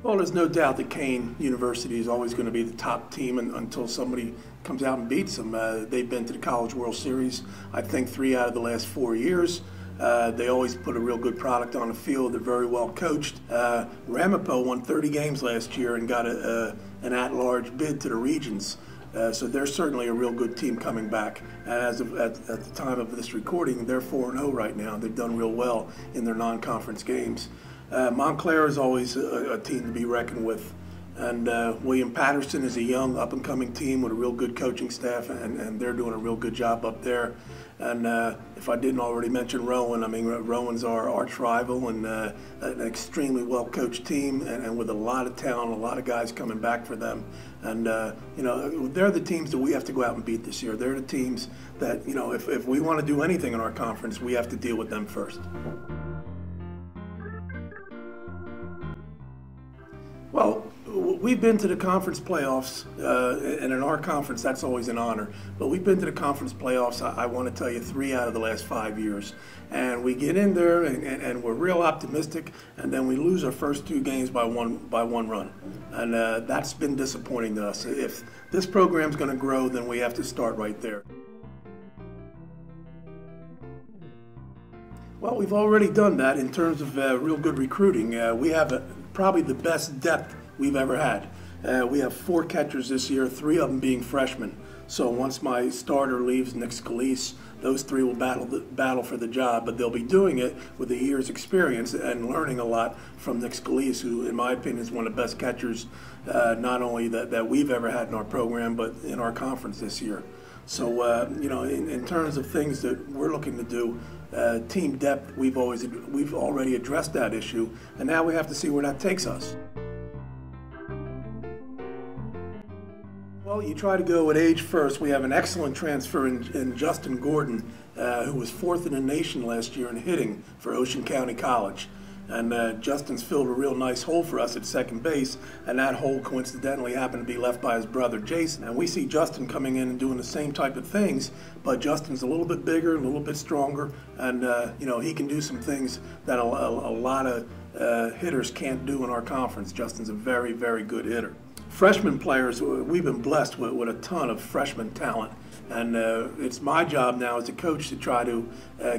Well, there's no doubt that Kane University is always going to be the top team until somebody comes out and beats them. They've been to the College World Series, I think, 3 out of the last 4 years. They always put a real good product on the field. They're very well coached. Ramapo won 30 games last year and got an at-large bid to the regions. So they're certainly a real good team coming back. As of, at the time of this recording, they're 4-0 right now. They've done real well in their non-conference games. Montclair is always a team to be reckoned with. And William Patterson is a young, up-and-coming team with a real good coaching staff, and they're doing a real good job up there. And if I didn't already mention Rowan, I mean, Rowan's our arch rival and an extremely well-coached team and with a lot of talent, a lot of guys coming back for them. And, you know, they're the teams that we have to go out and beat this year. They're the teams that, you know, if we want to do anything in our conference, we have to deal with them first. Well, we've been to the conference playoffs, and in our conference, that's always an honor. But we've been to the conference playoffs, I want to tell you, 3 out of the last 5 years. And we get in there, and we're real optimistic, and then we lose our first 2 games by one run. And that's been disappointing to us. If this program's going to grow, then we have to start right there. Well, we've already done that in terms of real good recruiting. We have probably the best depth we've ever had. We have 4 catchers this year, 3 of them being freshmen. So once my starter leaves, Nick Scalise, those 3 will battle for the job, but they'll be doing it with a year's experience and learning a lot from Nick Scalise, who, in my opinion, is one of the best catchers not only that we've ever had in our program, but in our conference this year. So, you know, in terms of things that we're looking to do, team depth, we've already addressed that issue, and now we have to see where that takes us. Well, you try to go at age first. We have an excellent transfer in Justin Gordon, who was 4th in the nation last year in hitting for Ocean County College. And Justin's filled a real nice hole for us at second base, and that hole coincidentally happened to be left by his brother Jason. And we see Justin coming in and doing the same type of things, but Justin's a little bit bigger, a little bit stronger, and you know, he can do some things that a lot of hitters can't do in our conference. Justin's a very, very good hitter. Freshman players, we've been blessed with a ton of freshman talent. And it's my job now as a coach to try to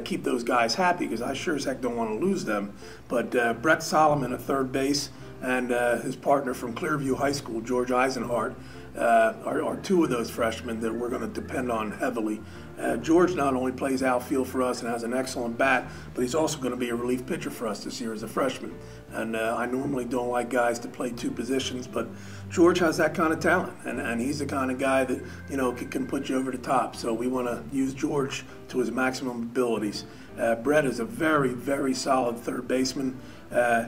keep those guys happy, because I sure as heck don't want to lose them. But Brett Solomon at third base and his partner from Clearview High School, George Eisenhart, are 2 of those freshmen that we're going to depend on heavily. George not only plays outfield for us and has an excellent bat, but he's also going to be a relief pitcher for us this year as a freshman. And I normally don't like guys to play 2 positions, but George has that kind of talent, and he's the kind of guy that, you know, can put you over the top. So we want to use George to his maximum abilities. Brett is a very, very solid third baseman.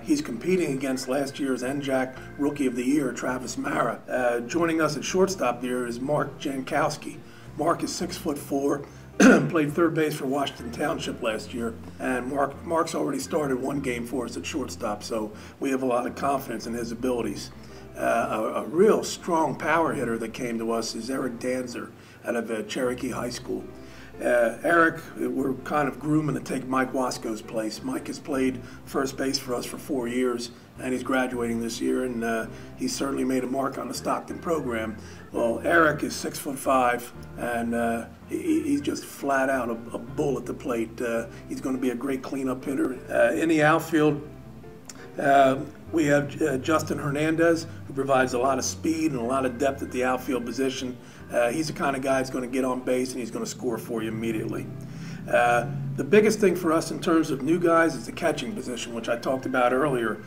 He's competing against last year's NJAC Rookie of the Year, Travis Mara. Joining us at shortstop there is Mark Jankowski. Mark is 6'4", played third base for Washington Township last year, and Mark's already started 1 game for us at shortstop, so we have a lot of confidence in his abilities. A real strong power hitter that came to us is Eric Danzer out of Cherokee High School. Eric, we're kind of grooming to take Mike Wasco's place. Mike has played first base for us for 4 years, and he's graduating this year, and he's certainly made a mark on the Stockton program. Well, Eric is 6'5", and he's just flat out a bull at the plate. He's going to be a great cleanup hitter. In the outfield, we have Justin Hernandez, who provides a lot of speed and a lot of depth at the outfield position. He's the kind of guy that's going to get on base and he's going to score for you immediately. The biggest thing for us in terms of new guys is the catching position, which I talked about earlier.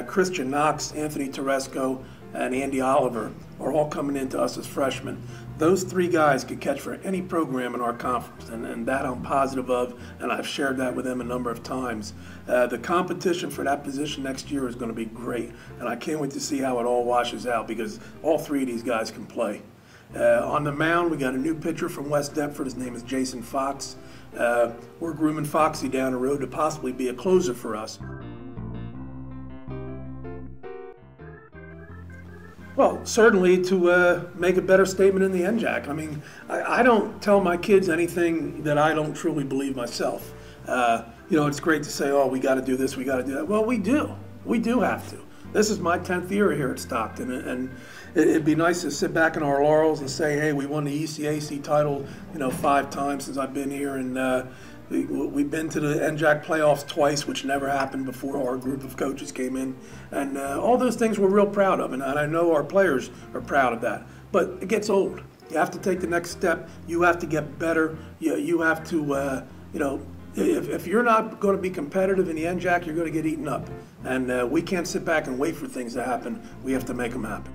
Christian Knox, Anthony Teresco, and Andy Oliver are all coming into us as freshmen. Those 3 guys could catch for any program in our conference, and that I'm positive of, and I've shared that with them a number of times. The competition for that position next year is going to be great, and I can't wait to see how it all washes out, because all 3 of these guys can play. On the mound, we got a new pitcher from West Deptford. His name is Jason Fox. We're grooming Foxy down the road to possibly be a closer for us. Well, certainly to make a better statement in the NJAC. I mean, I don't tell my kids anything that I don't truly believe myself. You know, it's great to say, oh, we got to do this, we got to do that. Well, we do. We do have to. This is my 10th year here at Stockton, and it'd be nice to sit back in our laurels and say, hey, we won the ECAC title, 5 times since I've been here, and we've been to the NJAC playoffs twice, which never happened before our group of coaches came in, and all those things we're real proud of, and I know our players are proud of that. But it gets old. You have to take the next step. You have to get better. You have to, if you're not going to be competitive in the NJAC, you're going to get eaten up. And we can't sit back and wait for things to happen. We have to make them happen.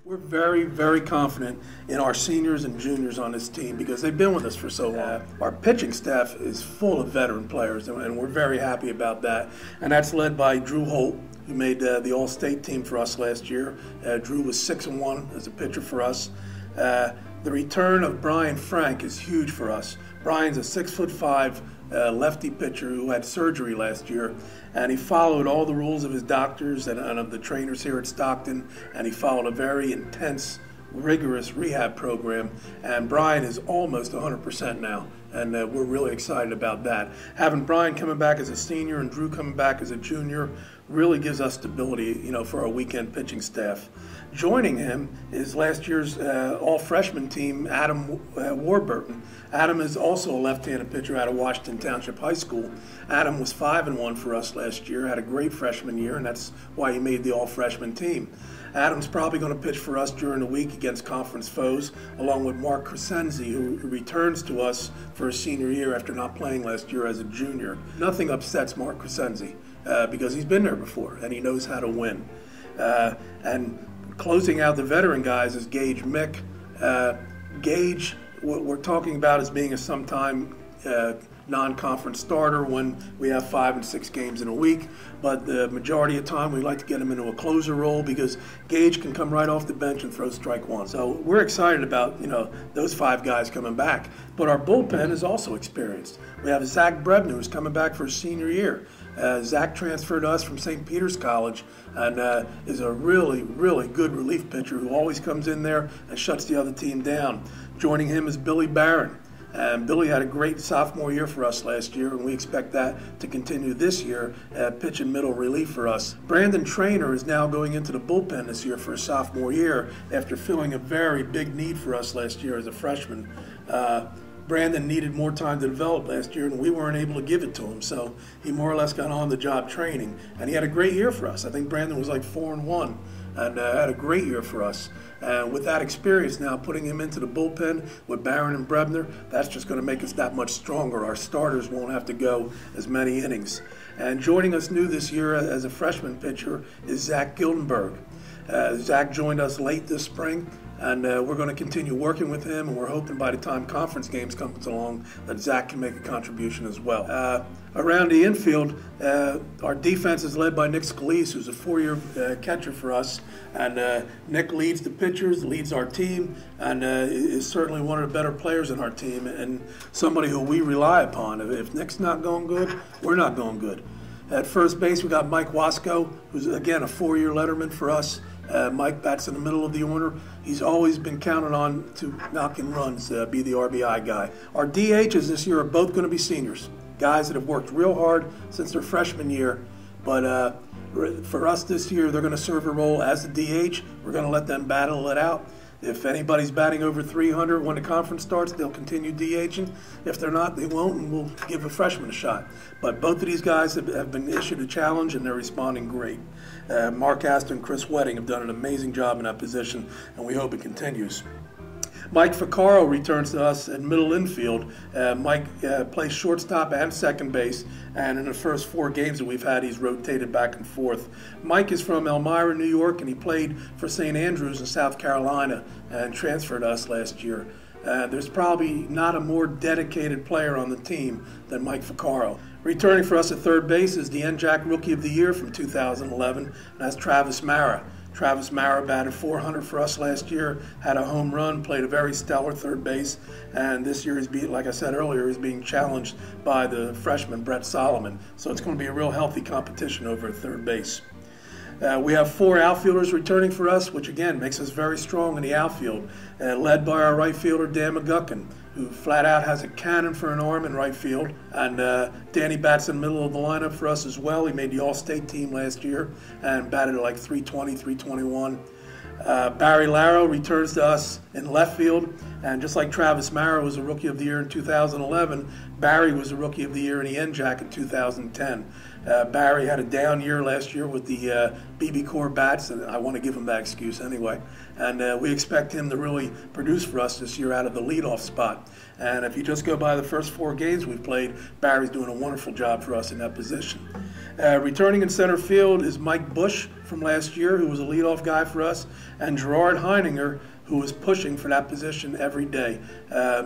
We're very, very confident in our seniors and juniors on this team because they've been with us for so long. Our pitching staff is full of veteran players, and we're very happy about that. And that's led by Drew Holt, who made the All-State team for us last year. Drew was 6-1 as a pitcher for us. The return of Brian Frank is huge for us. Brian's a 6'5" lefty pitcher who had surgery last year, and he followed all the rules of his doctors and of the trainers here at Stockton, and he followed a very intense, rigorous rehab program, and Brian is almost 100% now, and we're really excited about that. Having Brian coming back as a senior and Drew coming back as a junior really gives us stability, for our weekend pitching staff. Joining him is last year's all-freshman team, Adam Warburton. Adam is also a left-handed pitcher out of Washington Township High School. Adam was 5-1 for us last year, had a great freshman year, and that's why he made the all-freshman team. Adam's probably going to pitch for us during the week against conference foes, along with Mark Crescenzi, who returns to us for his senior year after not playing last year as a junior. Nothing upsets Mark Crescenzi because he's been there before and he knows how to win. And closing out the veteran guys is Gage Mick. Gage, what we're talking about is being a sometime non-conference starter when we have 5 and 6 games in a week, but the majority of time we like to get him into a closer role because Gage can come right off the bench and throw strike one. So we're excited about those 5 guys coming back, but our bullpen is also experienced. We have Zach Brebner who's coming back for his senior year. Zach transferred to us from St. Peter's College and is a really, really good relief pitcher who always comes in there and shuts the other team down. Joining him is Billy Barron. Billy had a great sophomore year for us last year, and we expect that to continue this year at pitch and middle relief for us. Brandon Trainer is now going into the bullpen this year for his sophomore year after filling a very big need for us last year as a freshman. Brandon needed more time to develop last year, and we weren't able to give it to him, so he more or less got on-the-job training, and he had a great year for us. I think Brandon was like 4-1. And had a great year for us. With that experience now, putting him into the bullpen with Barron and Brebner, that's just going to make us that much stronger. Our starters won't have to go as many innings. And joining us new this year as a freshman pitcher is Zach Gildenberg. Zach joined us late this spring, and we're going to continue working with him, and we're hoping by the time conference games comes along that Zach can make a contribution as well. Around the infield, our defense is led by Nick Scalise, who's a 4-year catcher for us, and Nick leads the pitchers, leads our team, and is certainly one of the better players in our team, and somebody who we rely upon. If Nick's not going good, we're not going good. At first base, we got Mike Wasco, who's, again, a 4-year letterman for us. Mike bats in the middle of the order. He's always been counted on to knock in runs, be the RBI guy. Our DHs this year are both going to be seniors, guys that have worked real hard since their freshman year. But for us this year, they're going to serve a role as the DH. We're going to let them battle it out. If anybody's batting over 300 when the conference starts, they'll continue DHing. If they're not, they won't, and we'll give a freshman a shot. But both of these guys have been issued a challenge, and they're responding great. Mark Astor and Chris Wedding have done an amazing job in that position, and we hope it continues. Mike Ficcaro returns to us at middle infield. Mike plays shortstop and second base, and in the first 4 games that we've had, he's rotated back and forth. Mike is from Elmira, New York, and he played for St. Andrews in South Carolina and transferred to us last year. There's probably not a more dedicated player on the team than Mike Ficcaro. Returning for us at third base is the NJAC Rookie of the Year from 2011, and that's Travis Mara. Travis Mara batted .400 for us last year, had a home run, played a very stellar third base, and this year, like I said earlier, he's being challenged by the freshman Brett Solomon. So it's going to be a real healthy competition over at third base. We have 4 outfielders returning for us, which again makes us very strong in the outfield, led by our right fielder, Dan McGuckin, who flat out has a cannon for an arm in right field. And Danny bats in the middle of the lineup for us as well. He made the All-State team last year and batted at like 320, 321. Barry Larrow returns to us in left field, and just like Travis Marrow was a Rookie of the Year in 2011, Barry was a Rookie of the Year in the NJAC in 2010. Barry had a down year last year with the BB Core bats, and I want to give him that excuse anyway. And we expect him to really produce for us this year out of the leadoff spot. And if you just go by the first 4 games we've played, Barry's doing a wonderful job for us in that position. Returning in center field is Mike Bush from last year, who was a leadoff guy for us, and Gerard Heininger, who was pushing for that position every day.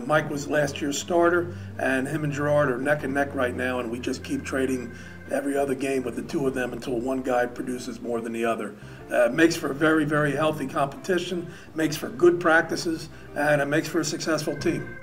Mike was last year's starter, and him and Gerard are neck and neck right now, and we just keep trading every other game with the 2 of them until one guy produces more than the other. Makes for a very, very healthy competition, makes for good practices, and it makes for a successful team.